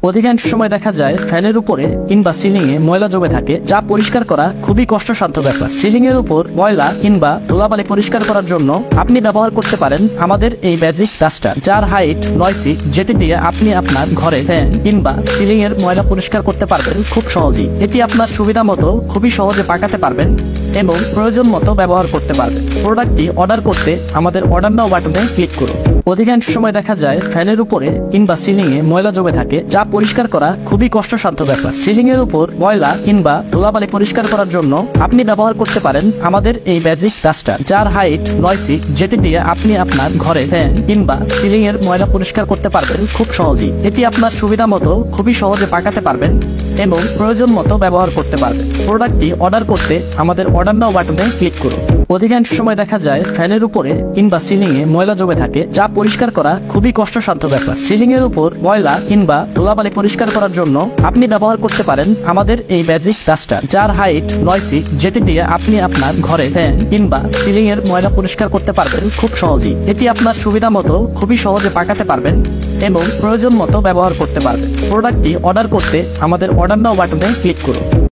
অধিকাংশ সময় দেখা যায় ফ্যানের উপরে কিংবা সিলিং এ ময়লা জমে থাকে, যা পরিষ্কার করা খুবই কষ্টসাধ্য ব্যাপার। সিলিং এর উপর ময়লা কিংবা ধুলাবালি পরিষ্কার করার জন্য আপনি ব্যবহার করতে পারেন আমাদের এই ম্যাজিক ডাস্টার, যার হাইট 9 ফিট, যেটি দিয়ে আপনি আপনার ঘরে ফ্যান কিংবা সিলিং এর ময়লা পরিষ্কার করতে পারবেন খুব সহজেই। এটি আপনার সুবিধা মতো খুবই সহজে পাকাতে পারবেন এবং প্রয়োজন মতো ব্যবহার করতে পারবেন। প্রোডাক্টটি অর্ডার করতে আমাদের অর্ডার নাও বাটনে ক্লিক করুন। অধিকাংশ সময় দেখা যায় ফ্যানের উপরে কিংবা সিলিং এ ময়লা জমে থাকে, যা পরিষ্কার করা খুবই কষ্টসাধ্য ব্যাপার। সিলিং এর উপর ময়লা কিংবা ধুলাবালি পরিষ্কার করার জন্য আপনি ব্যবহার করতে পারেন আমাদের এই ম্যাজিক ডাস্টার, যার হাইট 9 ফিট, যেটি দিয়ে আপনি আপনার ঘরে ফ্যান কিংবা সিলিং এর ময়লা পরিষ্কার করতে পারবেন খুব সহজেই। এটি আপনার সুবিধা মতো খুবই সহজে পাকাতে পারবেন এবং প্রয়োজন মতো ব্যবহার করতে পারবেন। প্রোডাক্টটি অর্ডার করতে আমাদের অর্ডার নাও বাটনে ক্লিক করুন। অধিকাংশ সময় দেখা যায় ফ্যানের উপরে কিংবা সিলিং এ ময়লা জমে থাকে, যা পরিষ্কার করা খুবই কষ্টসাধ্য ব্যাপার। সিলিং এর উপর ময়লা কিংবা ধুলাবালি পরিষ্কার করার জন্য আপনি ব্যবহার করতে পারেন আমাদের এই ম্যাজিক ডাস্টার, যার হাইট 9 ফিট, যেটি দিয়ে আপনি আপনার ঘরে ফ্যান কিংবা সিলিং এর ময়লা পরিষ্কার করতে পারবেন খুব সহজেই। এটি আপনার সুবিধা মতো খুবই সহজে পাকাতে পারবেন এবং প্রয়োজন মতো ব্যবহার করতে পারবেন। প্রোডাক্টটি অর্ডার করতে আমাদের অর্ডার নাও বাটনে ক্লিক করুন।